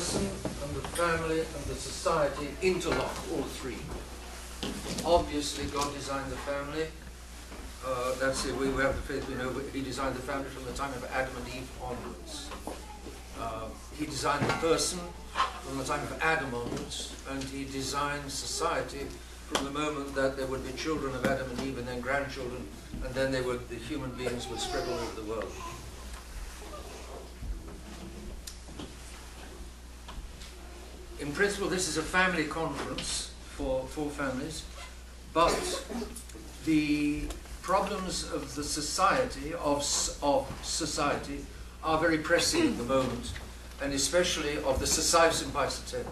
person and the family and the society interlock, all three. Obviously, God designed the family. That's it. We have the faith we know. He designed the family from the time of Adam and Eve onwards. He designed the person from the time of Adam onwards, and he designed society from the moment that there would be children of Adam and Eve, and then grandchildren, and then the human beings would spread all over the world. In principle, this is a family conference for families, but the problems of the society, of society, are very pressing at the moment, and especially of the society simpliciter.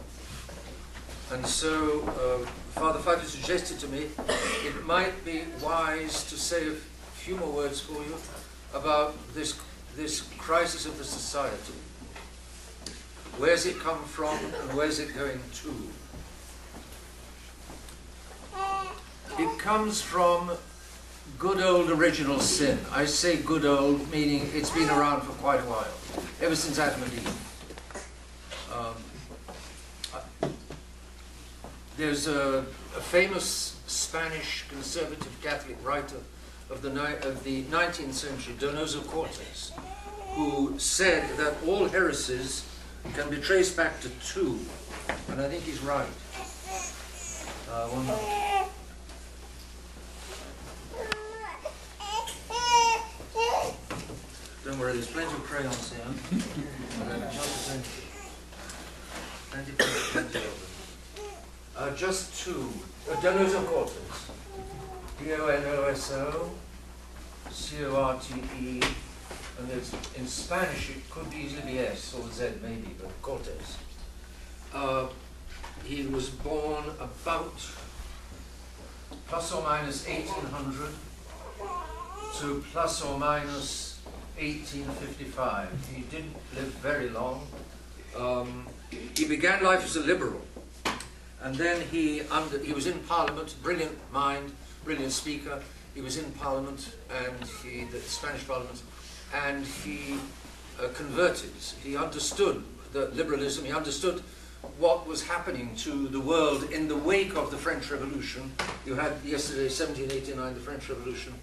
And so Father Fadi suggested to me it might be wise to say a few more words for you about this crisis of the society. Where's it come from and where's it going to? It comes from good old original sin. I say good old, meaning it's been around for quite a while, ever since Adam and Eve. There's a famous Spanish conservative Catholic writer of the 19th century, Donoso Cortes, who said that all heresies can be traced back to two, and I think he's right. One moment. Don't worry, there's plenty of crayons here. Plenty of them. Just two. Donoso Cortes. Donoso, C-O-R-T-E, and there's, in Spanish it could easily be S or Z maybe, but Cortes. He was born about plus or minus 1800 to plus or minus 1855. He didn't live very long. He began life as a liberal, and then he was in Parliament, brilliant mind, brilliant speaker. He was in Parliament, and the Spanish Parliament, and he converted. He understood the liberalism. He understood what was happening to the world in the wake of the French Revolution. You had yesterday, 1789, the French Revolution,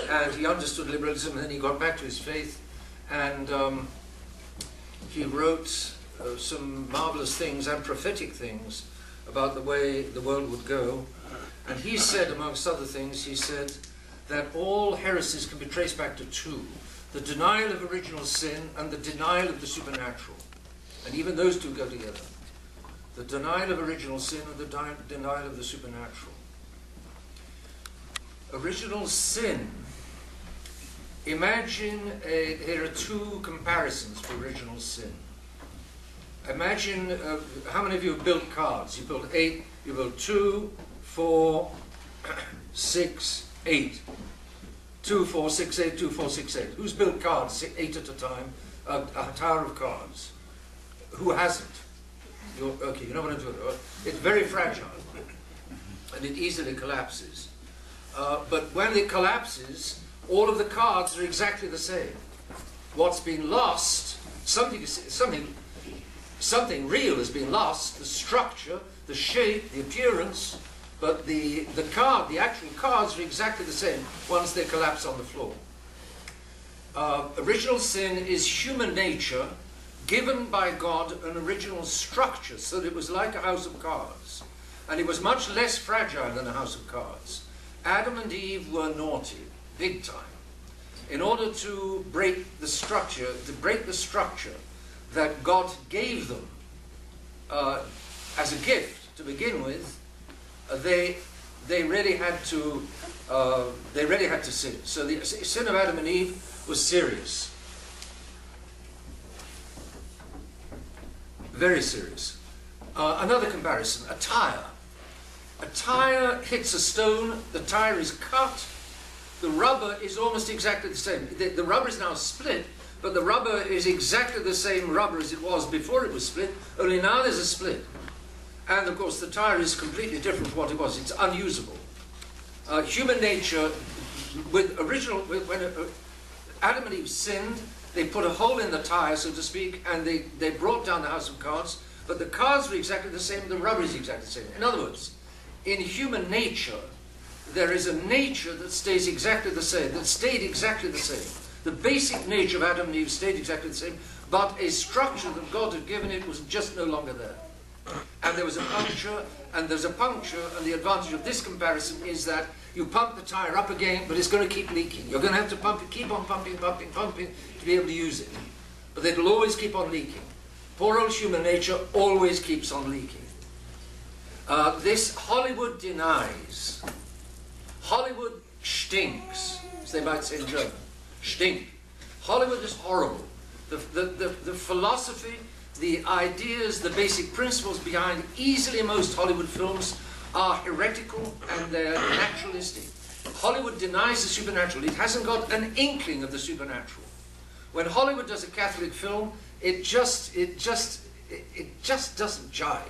and he understood liberalism, and then he got back to his faith, and he wrote some marvelous things and prophetic things about the way the world would go. And he said, amongst other things, he said that all heresies can be traced back to two: the denial of original sin and the denial of the supernatural. And even those two go together. The denial of original sin and the denial of the supernatural. Original sin. Imagine, here are two comparisons for original sin. Imagine, how many of you have built cards? You built 8, you built 2, 4, 6, 8. 2, 4, 6, 8, 2, 4, 6, 8. Who's built cards 8 at a time? A tower of cards. Who hasn't? Okay, you know what I'm talking about. It's very fragile, and it easily collapses. But when it collapses, all of the cards are exactly the same. What's been lost, something real has been lost, the structure, the shape, the appearance, but the actual cards are exactly the same once they collapse on the floor. Original sin is human nature given by God an original structure, so that it was like a house of cards. And it was much less fragile than a house of cards. Adam and Eve were naughty, big time. In order to break the structure, that God gave them as a gift to begin with, they really had to sin. So the sin of Adam and Eve was serious. Very serious. Another comparison, a tire. A tire hits a stone, the tire is cut, the rubber is almost exactly the same. The rubber is now split, but the rubber is exactly the same rubber as it was before it was split, only now there's a split. And of course the tire is completely different from what it was, it's unusable. Human nature, when Adam and Eve sinned, they put a hole in the tire, so to speak, and they brought down the house of cards. But the cards were exactly the same, the rubber is exactly the same. In other words, in human nature, there is a nature that stays exactly the same, that stayed exactly the same. The basic nature of Adam and Eve stayed exactly the same, but a structure that God had given it was just no longer there. And there was a puncture, and there's a puncture, and the advantage of this comparison is that you pump the tire up again, but it's going to keep leaking. You're going to have to pump it, keep on pumping, pumping, pumping to be able to use it. But it'll always keep on leaking. Poor old human nature always keeps on leaking. This Hollywood denies. Hollywood stinks, as they might say in German. Stink. Hollywood is horrible. The philosophy, the ideas, the basic principles behind easily most Hollywood films are heretical and they're naturalistic. Hollywood denies the supernatural. It hasn't got an inkling of the supernatural. When Hollywood does a Catholic film, it just doesn't jive.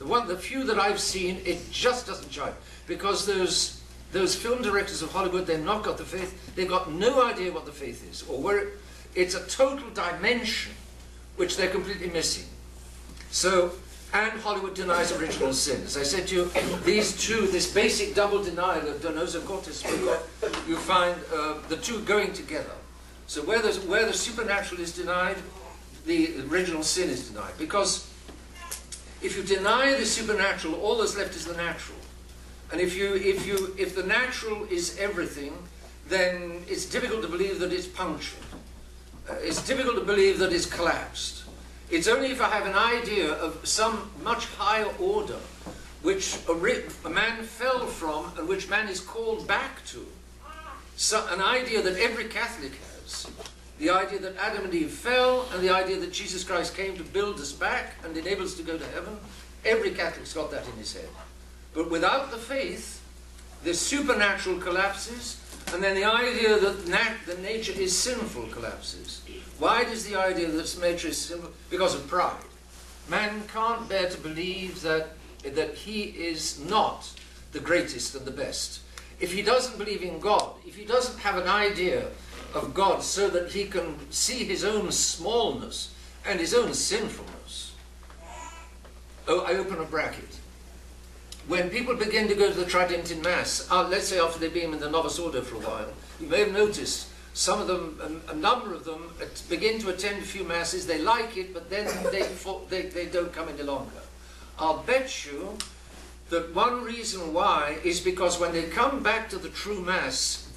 The few that I've seen, it just doesn't jive, because those film directors of Hollywood, they've not got the faith. They've got no idea what the faith is, or where it's a total dimension which they're completely missing. So, and Hollywood denies original sin. As I said to you, these two, this basic double denial that Donoso Cortes spoke of, you find the two going together. So where the supernatural is denied, the original sin is denied. Because if you deny the supernatural, all that's left is the natural. And if the natural is everything, then it's difficult to believe that it's punctured. It's difficult to believe that it's collapsed. It's only if I have an idea of some much higher order which a man fell from and which man is called back to. So, an idea that every Catholic has. The idea that Adam and Eve fell, and the idea that Jesus Christ came to build us back and enable us to go to heaven. Every Catholic's got that in his head. But without the faith, the supernatural collapses, and then the idea that the nature is sinful collapses. Why does the idea that nature is sinful? Because of pride. Man can't bear to believe that he is not the greatest and the best. If he doesn't believe in God, if he doesn't have an idea of God so that he can see his own smallness and his own sinfulness. Oh, I open a bracket. When people begin to go to the Tridentine Mass, let's say after they've been in the Novus Ordo for a while, you may have noticed some of them, a number of them, begin to attend a few Masses, they like it, but then they don't come any longer. I'll bet you that one reason why is because when they come back to the true Mass,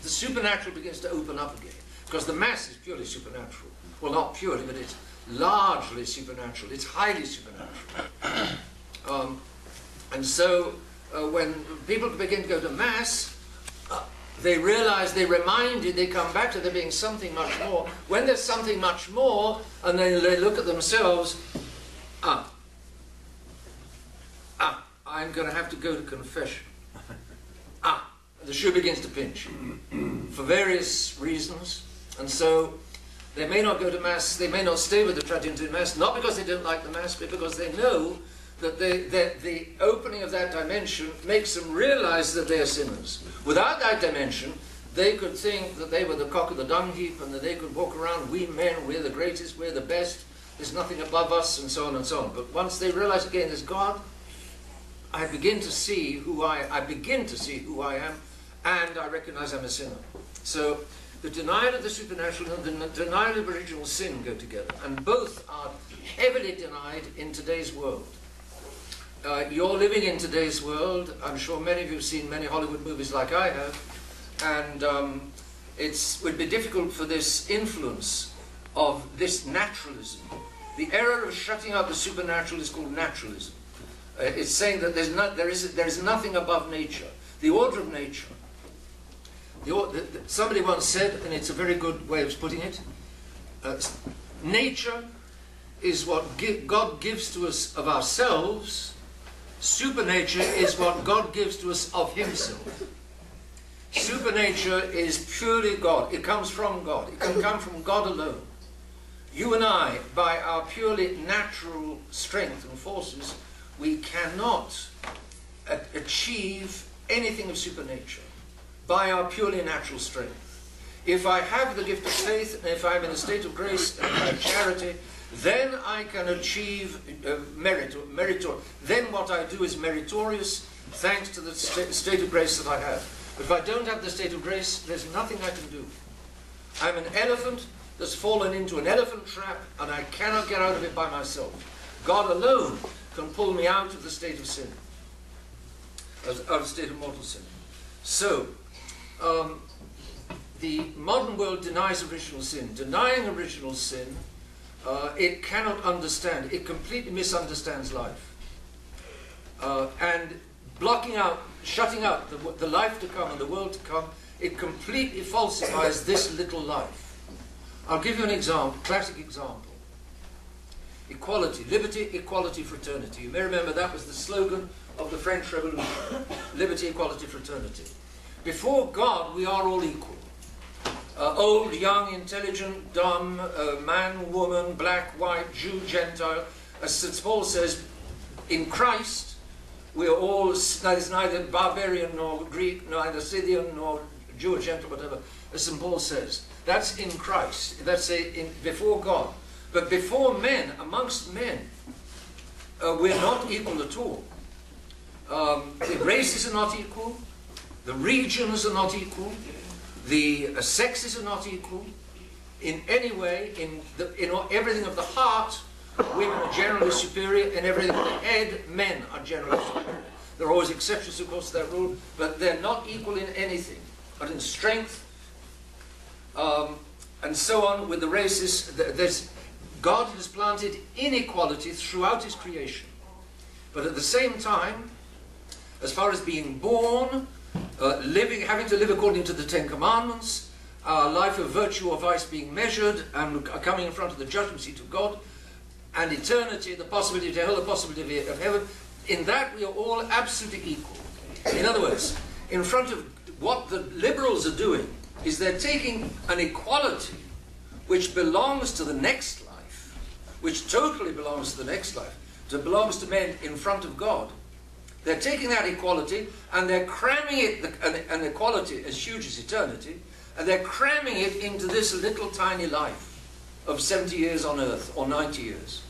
the supernatural begins to open up again. Because the Mass is purely supernatural. Well, not purely, but it's largely supernatural. It's highly supernatural. And so when people begin to go to Mass, they realize, they're reminded, they come back to there being something much more. When there's something much more, and then they look at themselves, I'm going to have to go to confession. The shoe begins to pinch for various reasons. And so they may not go to Mass, they may not stay with the Tridentine Mass, not because they don't like the Mass, but because they know that the opening of that dimension makes them realize that they are sinners. Without that dimension, they could think that they were the cock of the dung heap and that they could walk around, we men, we're the greatest, we're the best, there's nothing above us, and so on and so on. But once they realize again there's God, I begin to see who I am, and I recognize I'm a sinner. So the denial of the supernatural and the denial of original sin go together, and both are heavily denied in today's world. You're living in today's world. I'm sure many of you have seen many Hollywood movies like I have, and it would be difficult for this influence of this naturalism. The error of shutting out the supernatural is called naturalism. It's saying that there is nothing above nature, the order of nature. Somebody once said, and it's a very good way of putting it, nature is what God gives to us of ourselves. Supernature is what God gives to us of himself. Supernature is purely God. It comes from God. It can come from God alone. You and I, by our purely natural strength and forces, we cannot achieve anything of supernature by our purely natural strength. If I have the gift of faith, and if I'm in a state of grace, and if I have charity, then I can achieve merit. Then what I do is meritorious, thanks to the state of grace that I have. But if I don't have the state of grace, there's nothing I can do. I'm an elephant that's fallen into an elephant trap, and I cannot get out of it by myself. God alone can pull me out of the state of sin, out of the state of mortal sin. So, the modern world denies original sin. Denying original sin, it cannot understand. It completely misunderstands life. And blocking out, shutting out the life to come and the world to come, it completely falsifies this little life. I'll give you an example, classic example. Equality, liberty, equality, fraternity. You may remember that was the slogan of the French Revolution. Liberty, equality, fraternity. Before God, we are all equal. Old, young, intelligent, dumb, man, woman, black, white, Jew, Gentile. As St. Paul says, in Christ, we are all, there's neither barbarian nor Greek, neither Scythian nor Jew or Gentile, whatever, as St. Paul says. That's in Christ. That's before God. But before men, amongst men, we're not equal at all. The races are not equal. The regions are not equal. The sexes are not equal. In any way, in everything of the heart, women are generally superior. In everything of the head, men are generally superior. There are always exceptions, of course, to that rule, but they're not equal in anything. But in strength, and so on with the races, God has planted inequality throughout his creation. But at the same time, as far as being born, having to live according to the Ten Commandments, our life of virtue or vice being measured, and coming in front of the judgment seat of God, and eternity, the possibility of hell, the possibility of heaven, in that we are all absolutely equal. In other words, in front of what the liberals are doing, is they're taking an equality which belongs to the next life, which totally belongs to the next life, that belongs to men in front of God. They're taking that equality and they're cramming it, an equality as huge as eternity, and they're cramming it into this little tiny life of 70 years on earth, or 90 years.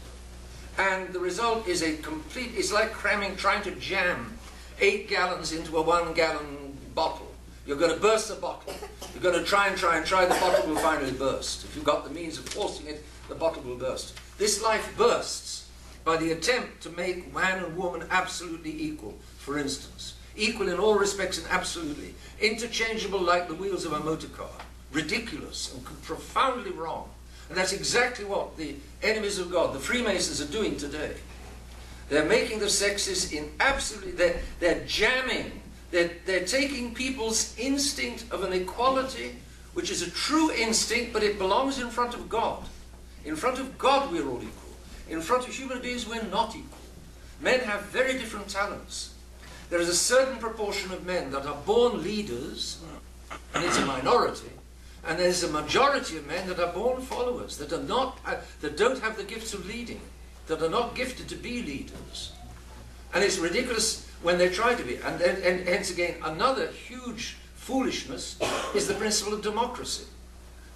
And the result is it's like trying to jam 8 gallons into a 1 gallon bottle. You're going to burst the bottle. You're going to try, the bottle will finally burst. If you've got the means of forcing it, the bottle will burst. This life bursts by the attempt to make man and woman absolutely equal, for instance. Equal in all respects and absolutely. Interchangeable like the wheels of a motor car. Ridiculous and profoundly wrong. And that's exactly what the enemies of God, the Freemasons, are doing today. They're making the sexes in absolutely, they're jamming. They're taking people's instinct of an equality, which is a true instinct, but it belongs in front of God. In front of God we're all equal. In front of human beings we're not equal. Men have very different talents. There is a certain proportion of men that are born leaders, and it's a minority, and there's a majority of men that are born followers, that don't have the gifts of leading, that are not gifted to be leaders. And it's ridiculous when they try to be. And hence again, another huge foolishness is the principle of democracy.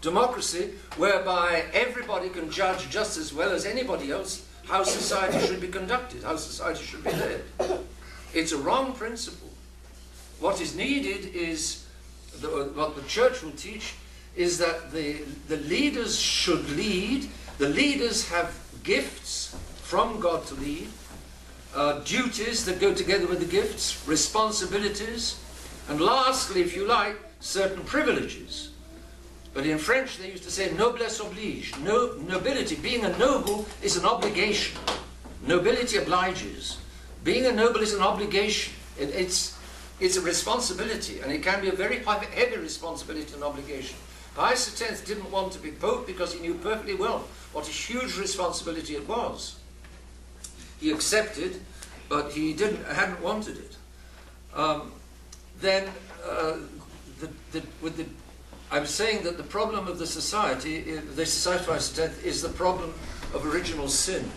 Democracy, whereby everybody can judge just as well as anybody else how society should be conducted, how society should be led. It's a wrong principle. What is needed is, what the church will teach, is that the leaders should lead. The leaders have gifts from God to lead. Duties that go together with the gifts, responsibilities, and lastly, if you like, certain privileges. But in French they used to say noblesse oblige. Nobility, being a noble, is an obligation. Nobility obliges. Being a noble is an obligation. It's a responsibility, and it can be a very heavy responsibility and obligation. Pius X didn't want to be Pope because he knew perfectly well what a huge responsibility it was. He accepted, but he hadn't wanted it. I'm saying that the problem of the society of Pius X is the problem of original sin.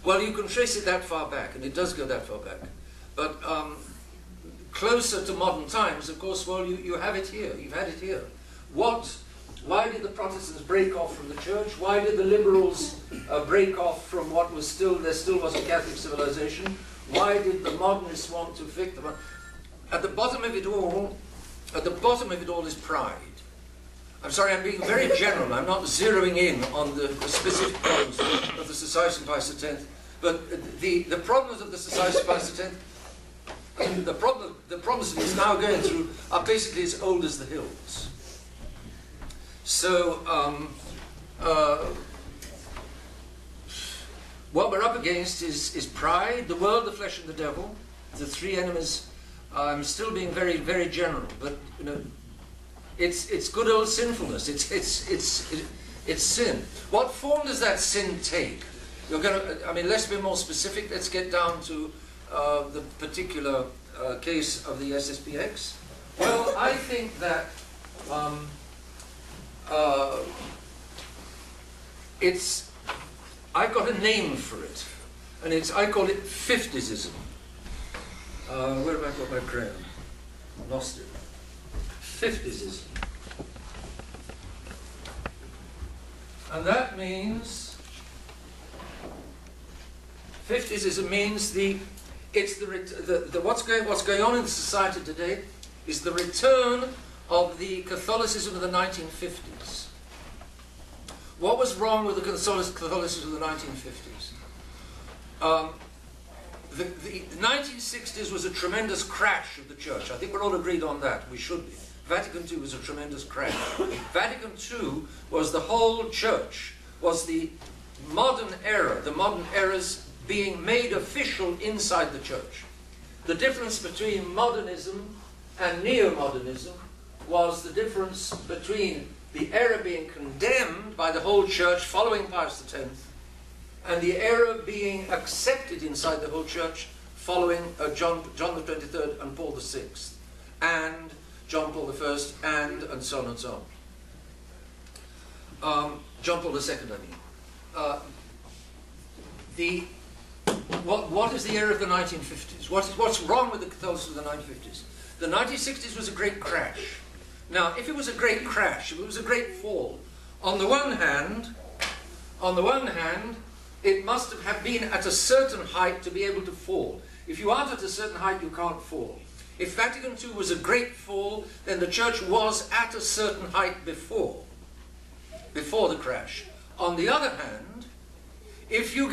Well, you can trace it that far back, and it does go that far back. But closer to modern times, of course, well, you have it here. You've had it here. What Why did the Protestants break off from the church? Why did the liberals break off from what was there still was a Catholic civilization? Why did the modernists want to fix them? At the bottom of it all is pride. I'm sorry, I'm being very general. I'm not zeroing in on the specific problems of the Society of Pius X. But the problems of the Society of Pius X, the problems that it's now going through are basically as old as the hills. So, what we're up against is pride, the world, the flesh, and the devil, the three enemies. I'm still being very, very general, but you know, it's good old sinfulness. It's sin. What form does that sin take? You're going to. I mean, let's be more specific. Let's get down to the particular case of the SSPX. Well, I think that I've got a name for it, and I call it 50sism. Where have I got my crayon? Lost it. 50sism. And that means, 50sism means what's going on in the society today is the return of the Catholicism of the 1950s. What was wrong with the Catholicism of the 1950s? The 1960s was a tremendous crash of the church. I think we're all agreed on that. We should be. Vatican II was a tremendous crash. Vatican II was the whole church, was the modern era, the modern eras being made official inside the church. The difference between modernism and neo-modernism was the difference between the era being condemned by the whole church following Pius X and the era being accepted inside the whole church following John the 23rd and Paul VI and John Paul I and so on and so on. John Paul II, I mean. What is the era of the 1950s? What's wrong with the Catholicism of the 1950s? The 1960s was a great crash. Now, if it was a great crash, if it was a great fall, on the one hand, it must have been at a certain height to be able to fall. If you aren't at a certain height, you can't fall. If Vatican II was a great fall, then the church was at a certain height before the crash. On the other hand, if you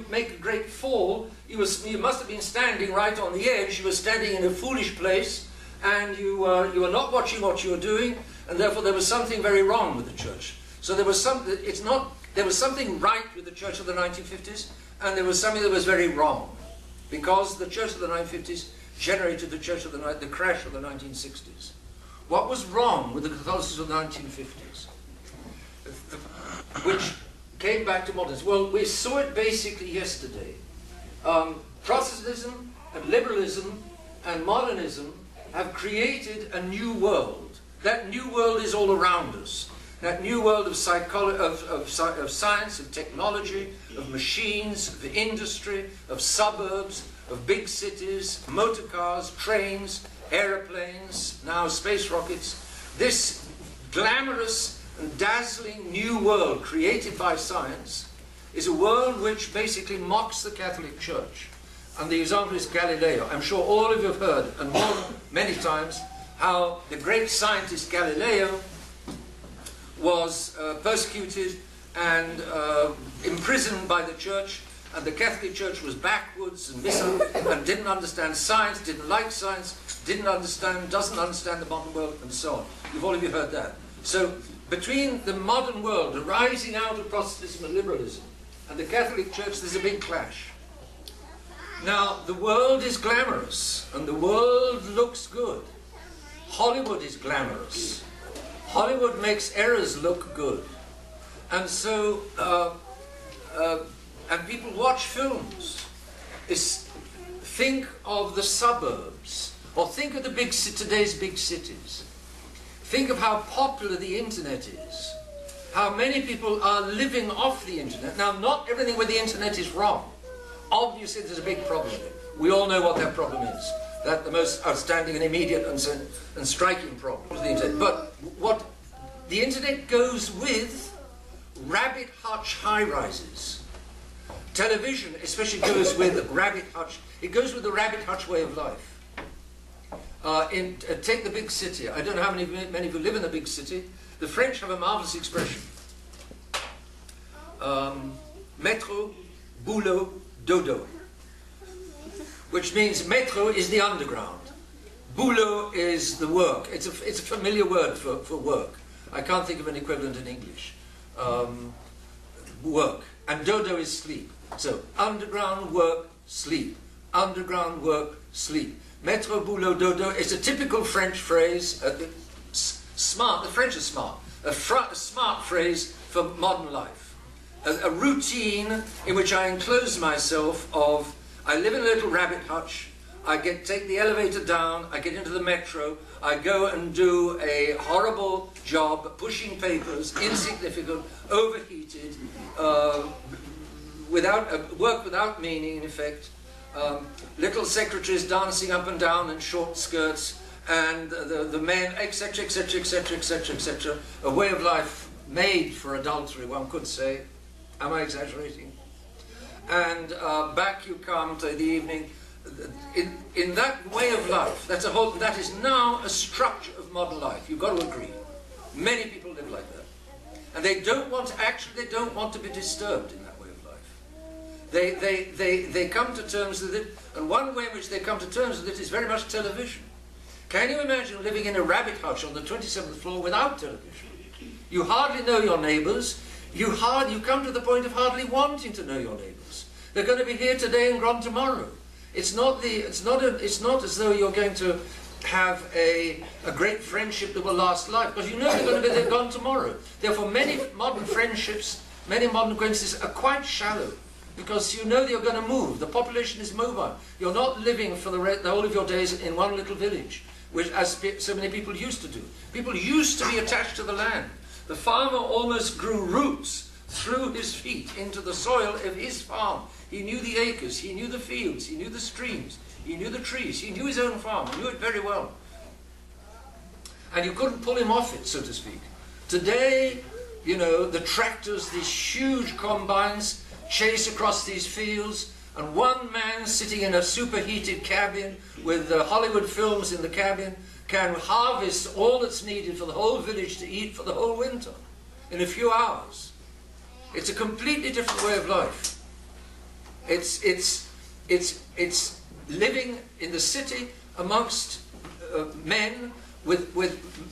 make a great fall, you must have been standing right on the edge. You were standing in a foolish place, and you were not watching what you were doing, and therefore there was something very wrong with the church. So there was something right with the church of the 1950s, and there was something that was very wrong, because the church of the 1950s generated the crash of the 1960s. What was wrong with the Catholicism of the 1950s, which came back to modernism? Well, we saw it basically yesterday. Protestantism and liberalism and modernism have created a new world. That new world is all around us. That new world of science, of technology, of machines, of industry, of suburbs, of big cities, motor cars, trains, aeroplanes, now space rockets. This glamorous and dazzling new world created by science is a world which basically mocks the Catholic Church. And the example is Galileo. I'm sure all of you have heard, and many times, how the great scientist Galileo was persecuted and imprisoned by the church, and the Catholic Church was backwards and and didn't understand science, didn't like science, doesn't understand the modern world, and so on. All of you heard that. So between the modern world arising out of Protestantism and liberalism and the Catholic Church, there's a big clash. Now, the world is glamorous, and the world looks good. Hollywood is glamorous. Hollywood makes errors look good. And so, and people watch films. Think of the suburbs, or think of today's big cities. Think of how popular the internet is. How many people are living off the internet. Now, not everything with the internet is wrong. Obviously, there's a big problem with it. We all know what that problem is. That the most outstanding and immediate and striking problem is the internet. But what the internet goes with rabbit hutch high-rises. Television especially goes with rabbit hutch. It goes with the rabbit hutch way of life. Take the big city. I don't know how many of you live in the big city. The French have a marvelous expression. Métro, boulot, dodo. Which means métro is the underground. Boulot is the work. It's a familiar word for work. I can't think of an equivalent in English. Work. And dodo is sleep. So underground work, sleep. Underground work, sleep. Métro, boulot, dodo is a typical French phrase. Smart. The French are smart. A smart phrase for modern life. A routine in which I enclose myself of, I live in a little rabbit hutch, I take the elevator down, I get into the metro, I go and do a horrible job, pushing papers, insignificant, overheated, work without meaning in effect, little secretaries dancing up and down in short skirts, and the men, etc., etc., etc., etc., etc. A way of life made for adultery, one could say. Am I exaggerating? And back you come to the evening. In that way of life, that is now a structure of modern life. You've got to agree. Many people live like that, and they don't want to be disturbed in that way of life. They come to terms with it, and one way in which they come to terms with it is very much television. Can you imagine living in a rabbit hutch on the 27th floor without television? You hardly know your neighbours. You come to the point of hardly wanting to know your neighbours. They're going to be here today and gone tomorrow. It's not as though you're going to have a great friendship that will last life, because you know they're going to be gone tomorrow. Therefore, many modern friendships, many modern acquaintances are quite shallow, because you know you're going to move. The population is mobile. You're not living for the whole of your days in one little village, which as so many people used to do. People used to be attached to the land. The farmer almost grew roots through his feet into the soil of his farm. He knew the acres, he knew the fields, he knew the streams, he knew the trees, he knew his own farm, he knew it very well. And you couldn't pull him off it, so to speak. Today, you know, the tractors, these huge combines, chase across these fields, and one man sitting in a superheated cabin with Hollywood films in the cabin can harvest all that's needed for the whole village to eat for the whole winter in a few hours. It's a completely different way of life. It's living in the city amongst men with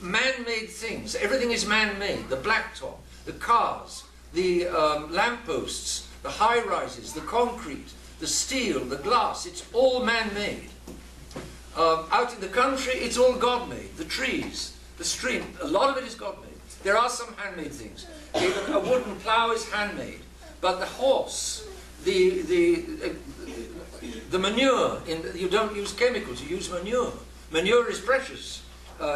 man-made things. Everything is man-made. The blacktop, the cars, the lampposts, the high-rises, the concrete, the steel, the glass. It's all man-made. Out in the country, it's all God-made. The trees, the stream, a lot of it is God-made. There are some handmade things. Even a wooden plough is handmade. But the horse, the manure, you don't use chemicals, you use manure. Manure is precious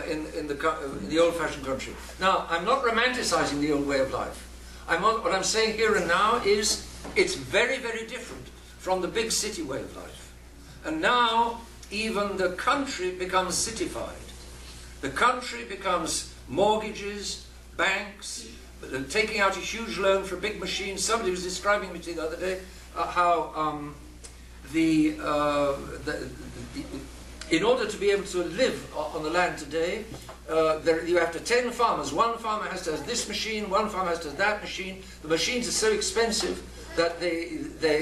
in the old-fashioned country. Now, I'm not romanticizing the old way of life. What I'm saying here and now is it's very, very different from the big city way of life. And now, even the country becomes cityfied. The country becomes mortgages, banks, taking out a huge loan for a big machine. Somebody was describing me to the other day how in order to be able to live on the land today, you have to 10 farmers. One farmer has to have this machine, one farmer has to have that machine. The machines are so expensive that they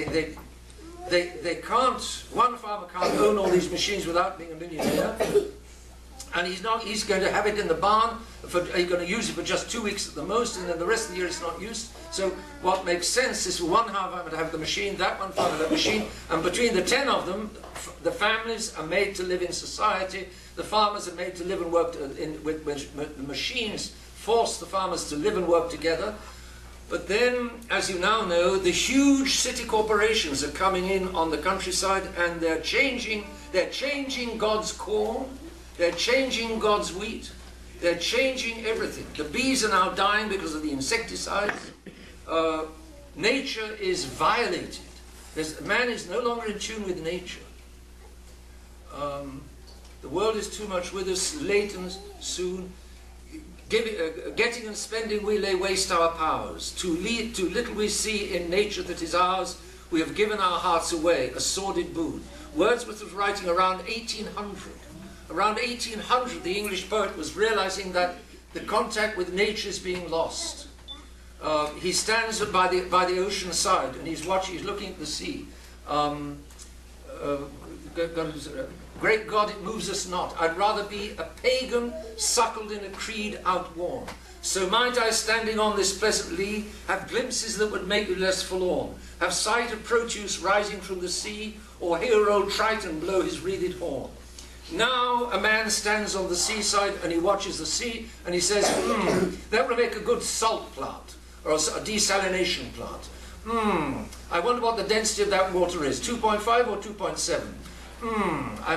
can't, one farmer can't own all these machines without being a millionaire. And he's going to have it in the barn, he's going to use it for just 2 weeks at the most, and then the rest of the year it's not used. So what makes sense is for one farmer to have the machine, that one farmer to have the machine, and between the 10 of them, the families are made to live in society, the farmers are made to live and work, the machines force the farmers to live and work together. But then, as you now know, the huge city corporations are coming in on the countryside, and they're changing God's corn, they're changing God's wheat, they're changing everything. The bees are now dying because of the insecticides. Nature is violated. Man is no longer in tune with nature. The world is too much with us, late and soon. Getting and spending we lay waste our powers. Too little we see in nature that is ours. We have given our hearts away, a sordid boon. Wordsworth was writing around 1800. Around 1800, the English poet was realizing that the contact with nature is being lost. He stands by the ocean side and he's watching, he's looking at the sea. Great God, it moves us not. I'd rather be a pagan suckled in a creed outworn. So might I, standing on this pleasant lea, have glimpses that would make you less forlorn, have sight of Proteus rising from the sea, or hear old Triton blow his wreathed horn. Now a man stands on the seaside and he watches the sea and he says, that will make a good salt plant, or a desalination plant. I wonder what the density of that water is, 2.5 or 2.7? I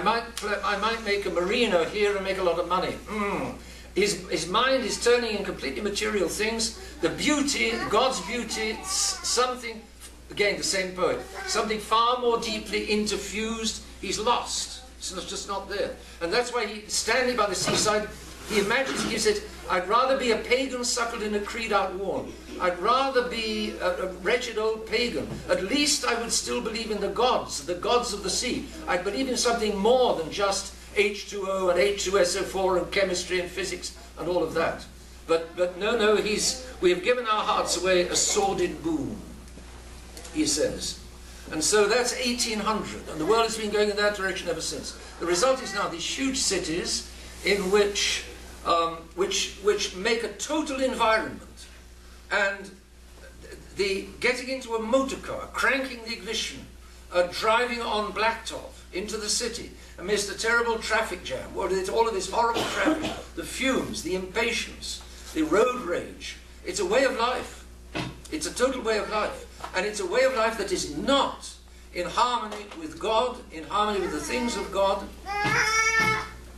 might make a marina here and make a lot of money. His mind is turning in completely material things. The beauty, God's beauty, something, again the same poet, something far more deeply interfused, he's lost. It's just not there. And that's why he, standing by the seaside, he imagines, he said, I'd rather be a pagan suckled in a creed outworn. I'd rather be a wretched old pagan. At least I would still believe in the gods of the sea. I'd believe in something more than just H2O and H2SO4 and chemistry and physics and all of that. But no, we have given our hearts away, a sordid boon, he says. And so that's 1800, and the world has been going in that direction ever since. The result is now these huge cities in which make a total environment. And the getting into a motor car, cranking the ignition, driving on blacktop into the city amidst a terrible traffic jam, all of this horrible traffic, the fumes, the impatience, the road rage. It's a way of life. It's a total way of life. And it's a way of life that is not in harmony with God, in harmony with the things of God.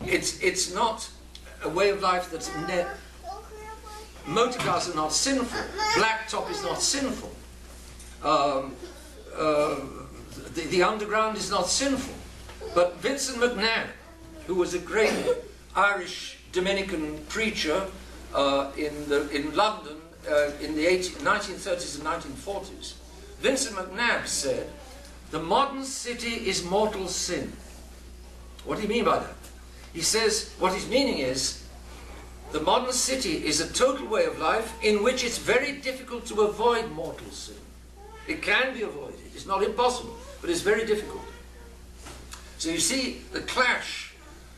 It's not a way of life that's motor cars are not sinful. Blacktop is not sinful. The underground is not sinful. But Vincent McNabb, who was a great Irish Dominican preacher in London in the 1930s and 1940s, Vincent McNabb said, the modern city is mortal sin. What do you mean by that? He says, what his meaning is, the modern city is a total way of life in which it's very difficult to avoid mortal sin. It can be avoided. It's not impossible, but it's very difficult. So you see the clash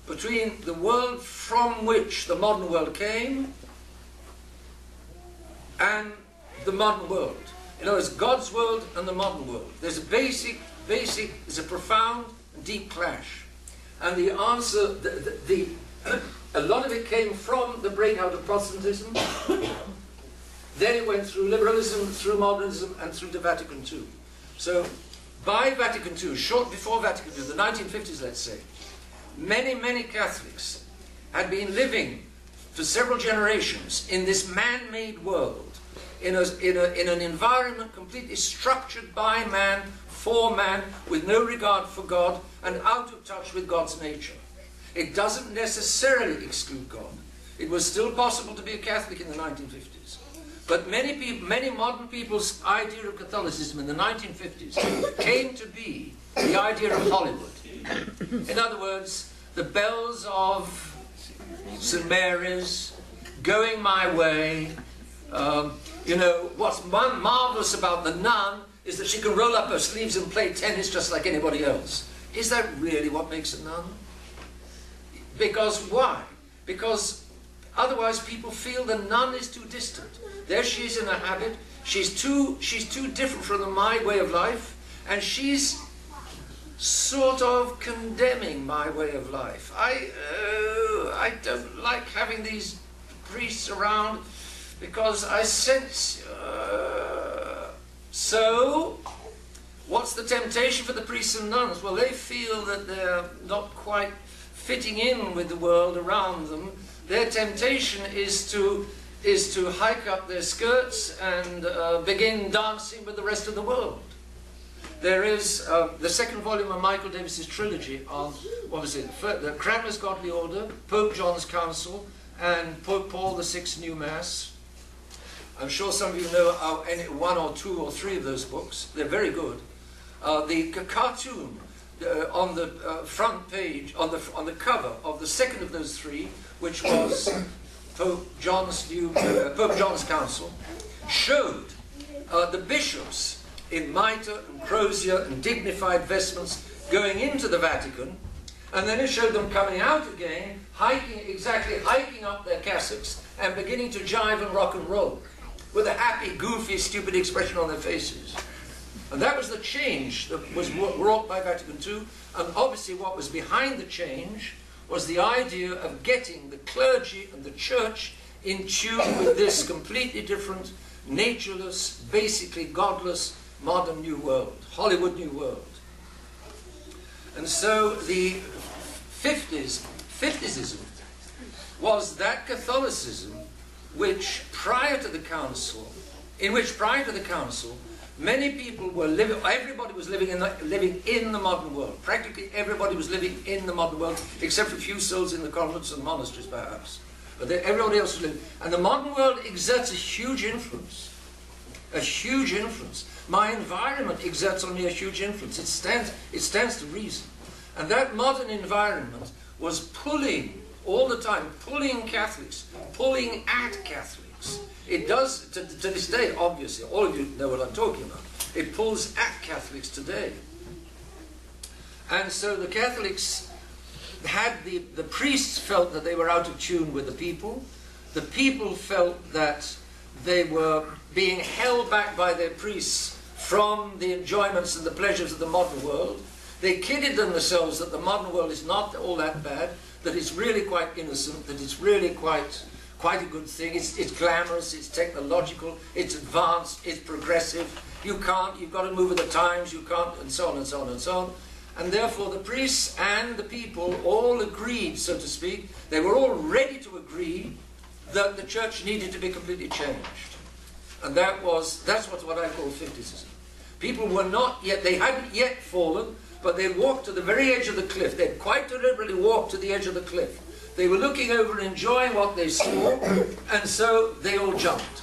between the world from which the modern world came and the modern world. In other words, God's world and the modern world. There's a profound and deep clash. And the answer, a lot of it came from the breakout of Protestantism. Then it went through liberalism, through modernism, and through the Vatican II. So by Vatican II, short before Vatican II, the 1950s, let's say, many Catholics had been living for several generations in this man-made world, in an environment completely structured by man, for man, with no regard for God, and out of touch with God's nature. It doesn't necessarily exclude God. It was still possible to be a Catholic in the 1950s. But many modern people's idea of Catholicism in the 1950s came to be the idea of Hollywood. In other words, the bells of St. Mary's, going my way. You know, what's marvellous about the nun is that she can roll up her sleeves and play tennis just like anybody else. Is that really what makes a nun? Because why? Because otherwise people feel the nun is too distant. There she is in a habit. She's too different from my way of life, and she's sort of condemning my way of life. I don't like having these priests around because I sense. So, what's the temptation for the priests and nuns? Well, they feel that they're not quite fitting in with the world around them. Their temptation is to hike up their skirts and begin dancing with the rest of the world. There is the second volume of Michael Davis's trilogy on, what was it, the Cranmer's Godly Order, Pope John's Council, and Pope Paul VI's New Mass. I'm sure some of you know one or two or three of those books. They're very good. The cartoon on the front page, on the cover of the second of those three, which was Pope John's Council, showed the bishops in mitre and crozier and dignified vestments going into the Vatican, and then it showed them coming out again, hiking up their cassocks and beginning to jive and rock and roll with a happy, goofy, stupid expression on their faces. And that was the change that was wrought by Vatican II, and obviously what was behind the change was the idea of getting the clergy and the church in tune with this completely different, natureless, basically godless, modern New World, Hollywood New World. And so the 50sism was that Catholicism which prior to the council, many people were living, everybody was living in the modern world. Practically everybody was living in the modern world, except for a few souls in the convents and monasteries perhaps. But everybody else was living. And the modern world exerts a huge influence. A huge influence. My environment exerts on me a huge influence. It stands to reason. And that modern environment was pulling, all the time, pulling Catholics, pulling at Catholics. It does, to this day, obviously, all of you know what I'm talking about. It pulls at Catholics today. And so the Catholics had, the priests felt that they were out of tune with the people. The people felt that they were being held back by their priests from the enjoyments and the pleasures of the modern world. They kidded themselves that the modern world is not all that bad, that it's really quite innocent, that it's really quite a good thing. It's glamorous, it's technological, it's advanced, it's progressive. You've got to move with the times, you can't, and so on and so on and so on. And therefore the priests and the people all agreed, so to speak, they were all ready to agree that the church needed to be completely changed. And that's what I call 50sism. People were not yet, they hadn't yet fallen, but they walked to the very edge of the cliff. They'd quite deliberately walked to the edge of the cliff. They were looking over and enjoying what they saw, and so they all jumped.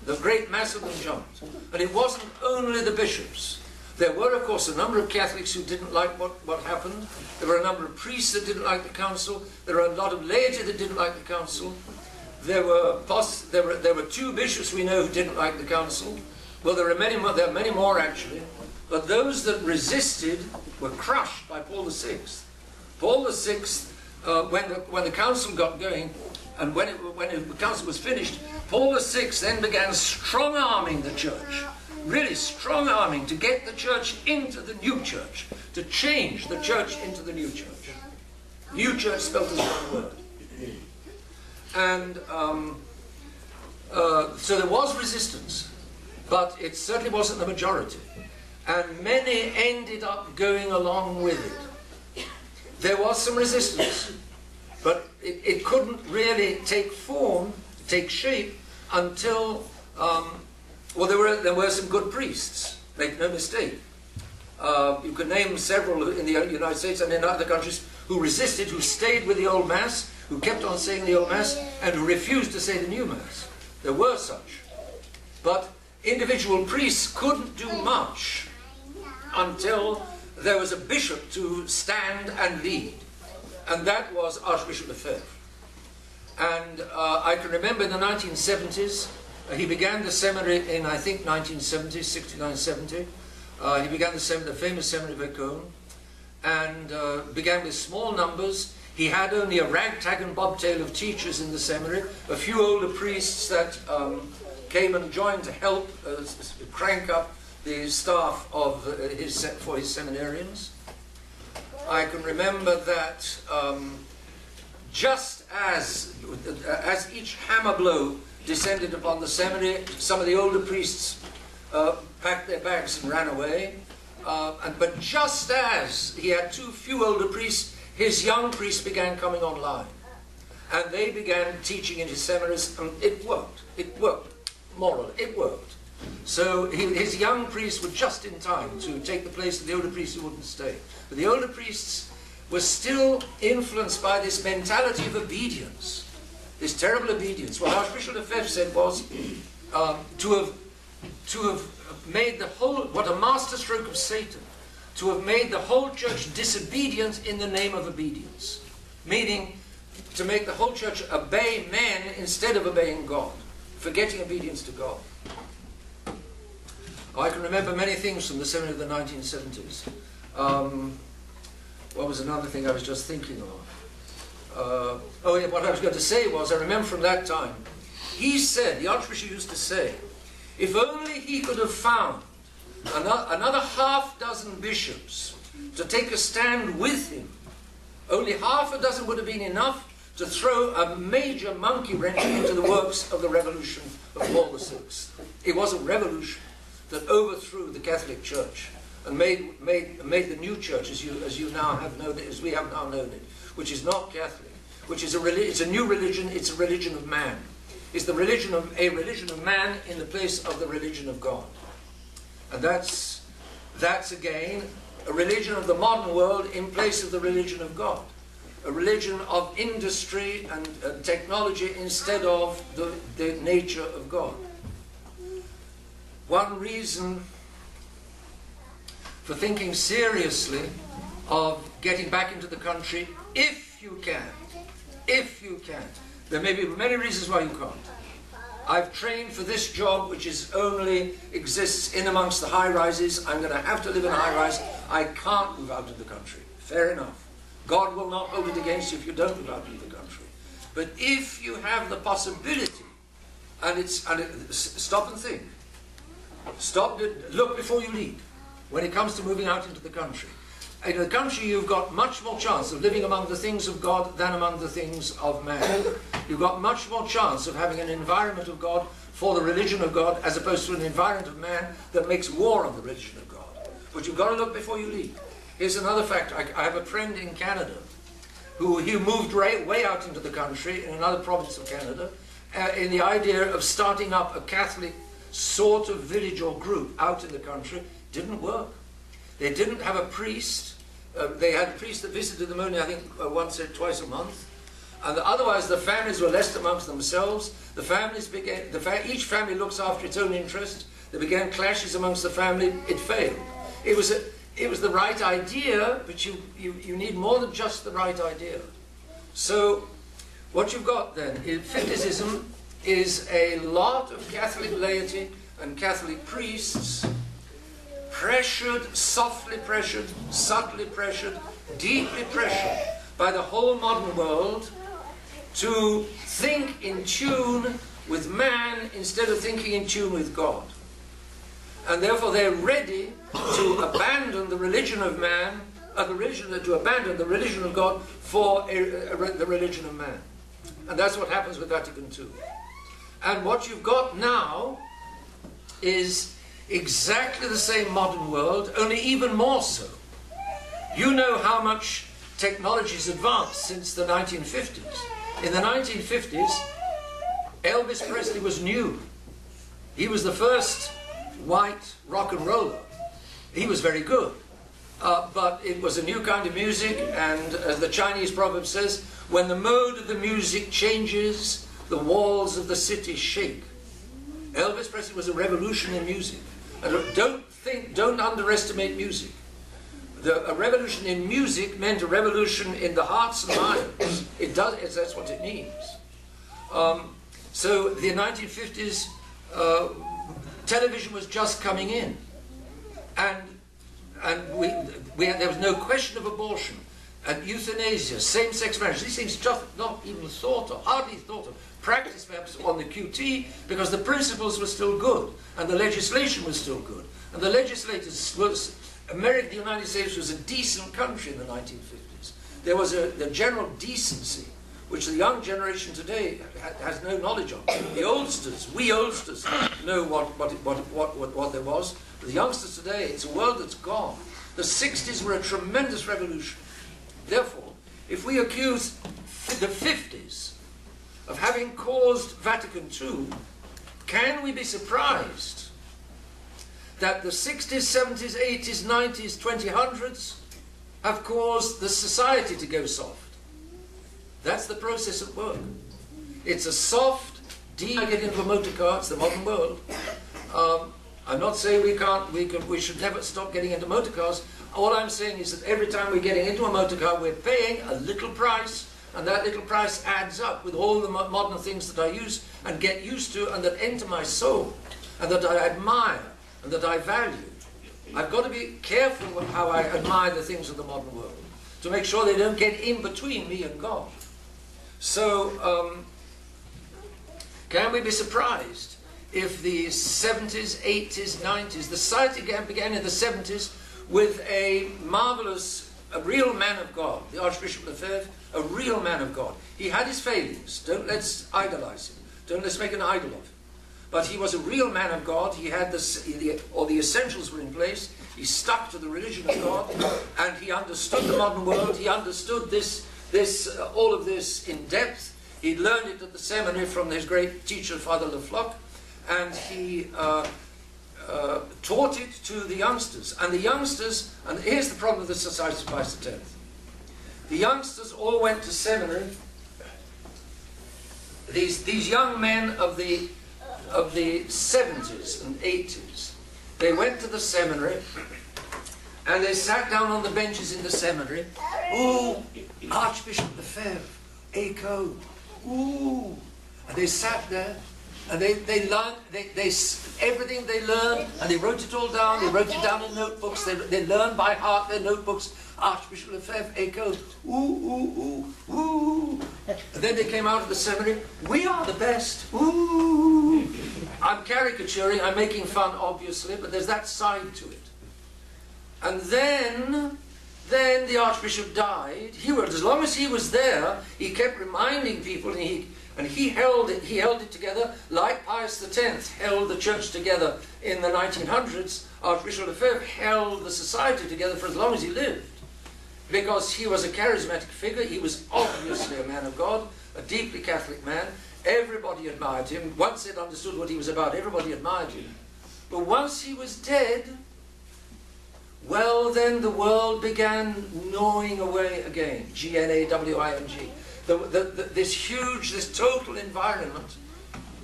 The great mass of them jumped. And it wasn't only the bishops. There were, of course, a number of Catholics who didn't like what happened. There were a number of priests that didn't like the council. There were a lot of laity that didn't like the council. There were two bishops we know who didn't like the council. Well, there are many more actually. But those that resisted were crushed by Paul VI. Paul VI, when the council got going, and when the council was finished, Paul VI then began strong-arming the church, really strong-arming to get the church into the new church, to change the church into the new church. New church spelled as one word. And so there was resistance, but it certainly wasn't the majority. And many ended up going along with it. There was some resistance, but it couldn't really take form, take shape, until, well, there were some good priests, make no mistake. You could name several in the United States and in other countries who resisted, who stayed with the old Mass, who kept on saying the old Mass, and who refused to say the new Mass. There were such. But individual priests couldn't do much until there was a bishop to stand and lead. And that was Archbishop Lefebvre. And I can remember in the 1970s, he began the seminary in, I think, 1970, 69, 70. He began the famous seminary of École, and began with small numbers. He had only a ragtag and bobtail of teachers in the seminary, a few older priests that came and joined to help crank up the staff of for his seminarians. I can remember that just as each hammer blow descended upon the seminary, some of the older priests packed their bags and ran away. But just as he had too few older priests, his young priests began coming online. And they began teaching in his seminaries, and it worked. It worked. Morally, it worked. So his young priests were just in time to take the place of the older priests who wouldn't stay. But the older priests were still influenced by this mentality of obedience. this terrible obedience. What Archbishop Lefebvre said was to have made the whole, what a masterstroke of Satan, to have made the whole church disobedient in the name of obedience. Meaning to make the whole church obey men instead of obeying God, forgetting obedience to God. I can remember many things from the seminary of the 1970s. What was another thing I was just thinking of? Oh yeah, what I was going to say was, I remember from that time, he said, the Archbishop used to say, if only he could have found another half dozen bishops to take a stand with him, only half a dozen would have been enough to throw a major monkey wrench into the works of the revolution of Paul VI. It was a revolution that overthrew the Catholic Church and made the new church as you now have known it, as we have now known it, which is not Catholic, which is it's a new religion. It's a religion of man. It's the religion of a religion of man in the place of the religion of God, and that's again a religion of the modern world in place of the religion of God, a religion of industry and technology instead of the nature of God. One reason for thinking seriously of getting back into the country, if you can, there may be many reasons why you can't. I've trained for this job, which only exists in amongst the high-rises. I'm going to have to live in a high-rise. I can't move out of the country. Fair enough. God will not hold it against you if you don't move out of the country. But if you have the possibility, stop and think. Stop, look before you lead when it comes to moving out into the country. In the country you've got much more chance of living among the things of God than among the things of man. You've got much more chance of having an environment of God for the religion of God as opposed to an environment of man that makes war on the religion of God. But you've got to look before you lead. Here's another fact. I have a friend in Canada who moved way out into the country in another province of Canada in the idea of starting up a Catholic sort of village or group out in the country. Didn't work. They didn't have a priest. They had a priest that visited them only, I think, once or twice a month. And otherwise, the families were left amongst themselves. The families began. Each family looks after its own interest. There began clashes amongst the family. It failed. It was the right idea, but you need more than just the right idea. So, what you've got then is Fifticism is a lot of Catholic laity and Catholic priests pressured, softly pressured, subtly pressured, deeply pressured by the whole modern world to think in tune with man instead of thinking in tune with God. And therefore they're ready to abandon the religion of man, to abandon the religion of God for the religion of man. And that's what happens with Vatican II. And what you've got now is exactly the same modern world, only even more so. You know how much technology has advanced since the 1950s. In the 1950s, Elvis Presley was new. He was the first white rock and roller. He was very good. But it was a new kind of music, and as the Chinese proverb says, when the mode of the music changes, the walls of the city shake. Elvis Presley was a revolution in music. And don't underestimate music. A revolution in music meant a revolution in the hearts and minds. That's what it means. So the 1950s, television was just coming in, and there was no question of abortion, and euthanasia, same-sex marriage. These things just not even thought of, hardly thought of. Practiced perhaps on the QT because the principles were still good and the legislation was still good, and the legislators the United States was a decent country in the 1950s. There was the general decency which the young generation today has no knowledge of. The oldsters, we oldsters, know what there was. But the youngsters today, it's a world that's gone. The 60s were a tremendous revolution. Therefore, if we accuse the 50s of having caused Vatican II, can we be surprised that the 60s, 70s, 80s, 90s, 2000s have caused the society to go soft? That's the process at work. It's a soft, deep, get into a motor car, it's the modern world. I'm not saying we should never stop getting into motor cars. All I'm saying is that every time we're getting into a motor car, we're paying a little price, and that little price adds up with all the modern things that I use and get used to and that enter my soul, and that I admire and that I value. I've got to be careful how I admire the things of the modern world, to make sure they don't get in between me and God. So, can we be surprised if the 70s, 80s, 90s, the society began in the 70s with a marvelous, a real man of God, the Archbishop Lefebvre, a real man of God. He had his failings, don't let's idolize him, don't let's make an idol of him. But he was a real man of God, he had all the essentials were in place, he stuck to the religion of God, and he understood the modern world, he understood all of this in depth. He learned it at the seminary from his great teacher, Father Lefloc, and he taught it to the youngsters. And the youngsters, and here's the problem with the Society of Pius X. The youngsters all went to seminary. These young men of the 70s and 80s, they went to the seminary and they sat down on the benches in the seminary. Ooh, Archbishop Lefebvre, Echo, ooh. And they sat there and they learned, everything they learned, and they wrote it all down, they wrote it down in notebooks, they learned by heart their notebooks. Archbishop Lefebvre echoed, ooh, ooh, ooh, ooh. And then they came out of the seminary, we are the best, ooh. I'm caricaturing, I'm making fun obviously, but there's that side to it. And then the Archbishop died. As long as he was there, he kept reminding people, and he held it together, like Pius X held the church together in the 1900s. Archbishop Lefebvre held the society together for as long as he lived, because he was a charismatic figure. He was obviously a man of God, a deeply Catholic man. Everybody admired him. Once they'd understood what he was about, everybody admired him. But once he was dead, well, then the world began gnawing away again. G-N-A-W-I-N-G. This total environment,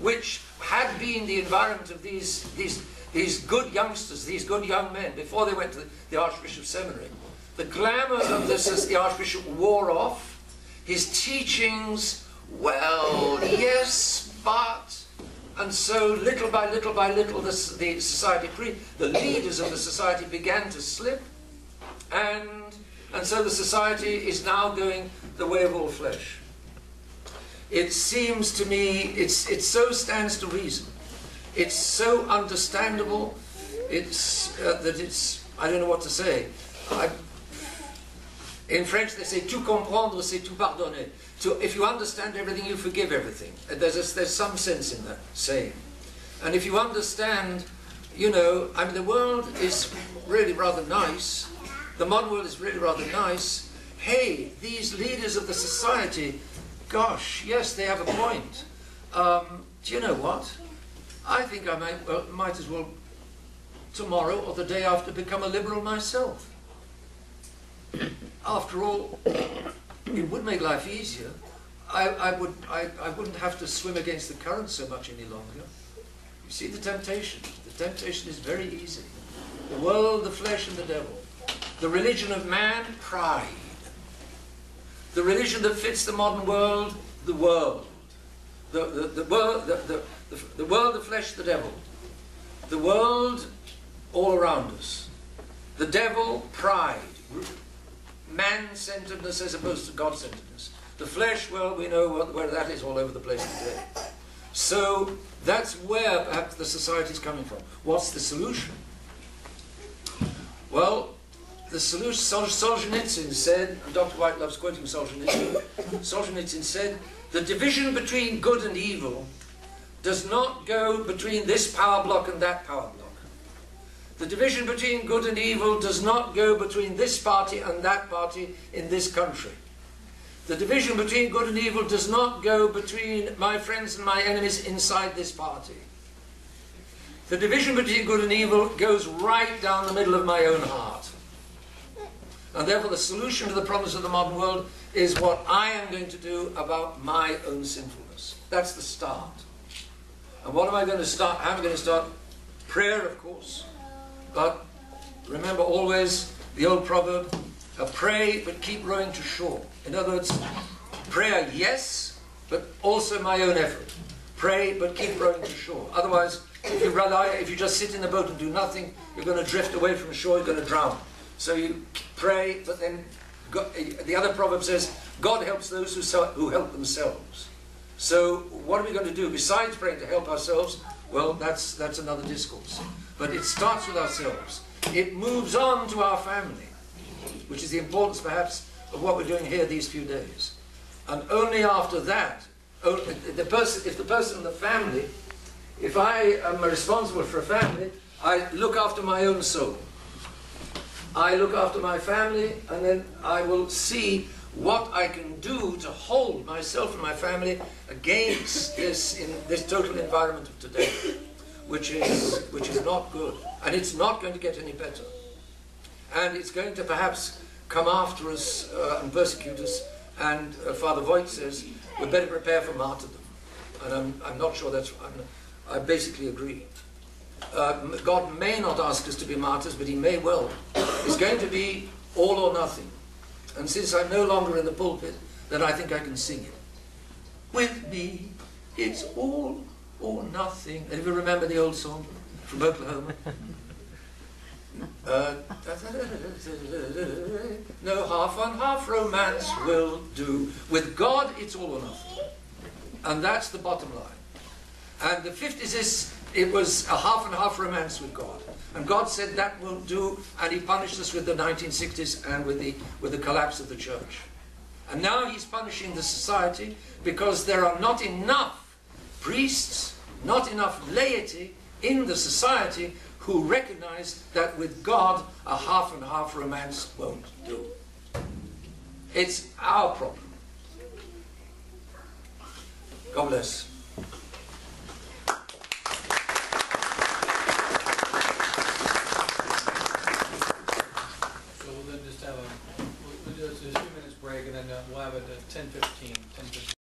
which had been the environment of these good youngsters, these good young men, before they went to the Archbishop's seminary. The glamour of this as the Archbishop wore off. His teachings, well, yes, but... And so, little by little, the society, the leaders of the society began to slip, and so the society is now going the way of all flesh. It seems to me, it so stands to reason. It's so understandable. I don't know what to say. In French they say, tout comprendre, c'est tout pardonner. If you understand everything, you forgive everything. There's some sense in that saying. And if you understand, you know, I mean, the world is really rather nice. The modern world is really rather nice. Hey, these leaders of the society, gosh, yes, they have a point. Do you know what? I think I might as well tomorrow or the day after become a liberal myself. After all, it would make life easier. I wouldn't have to swim against the current so much any longer. You see the temptation. The temptation is very easy. The world, the flesh, and the devil. The religion of man, pride. The religion that fits the modern world, the world. The world, the flesh, the devil. The world all around us. The devil, pride. Man-centeredness as opposed to God-centeredness. The flesh, well, we know where that is all over the place today. So that's where perhaps the society is coming from. What's the solution? Well, the solution, Solzhenitsyn said, and Dr. White loves quoting Solzhenitsyn, Solzhenitsyn said, the division between good and evil does not go between this power block and that power block. The division between good and evil does not go between this party and that party in this country. The division between good and evil does not go between my friends and my enemies inside this party. The division between good and evil goes right down the middle of my own heart. And therefore the solution to the problems of the modern world is what I am going to do about my own sinfulness. That's the start. And what am I going to start? How am I going to start? Prayer, of course. But remember always the old proverb, pray but keep rowing to shore. In other words, prayer, yes, but also my own effort. Pray but keep rowing to shore. Otherwise, if you just sit in the boat and do nothing, you're going to drift away from shore, you're going to drown. So you pray, but then the other proverb says, God helps those who help themselves. So what are we going to do besides praying to help ourselves? Well, that's another discourse. But it starts with ourselves. It moves on to our family, which is the importance perhaps of what we're doing here these few days. And only after that, if the person in the family, if I am responsible for a family, I look after my own soul. I look after my family, and then I will see what I can do to hold myself and my family against this total environment of today, which is not good, and it's not going to get any better, and it's going to perhaps come after us and persecute us. And Father Voigt says we better prepare for martyrdom, and I'm not sure that's. I basically agree. God may not ask us to be martyrs, but He may well. It's going to be all or nothing. And since I'm no longer in the pulpit, then I think I can sing it. With me, it's all or nothing. And if you remember the old song from Oklahoma? No half on half romance will do. With God, it's all or nothing. And that's the bottom line. And the 50s, it was a half and half romance with God. And God said that won't do, and He punished us with the 1960s and with the collapse of the church. And now He's punishing the society because there are not enough priests, not enough laity in the society who recognize that with God a half and half romance won't do. It's our problem. God bless. We'll do a few minutes break, and then we'll have it at 10:15.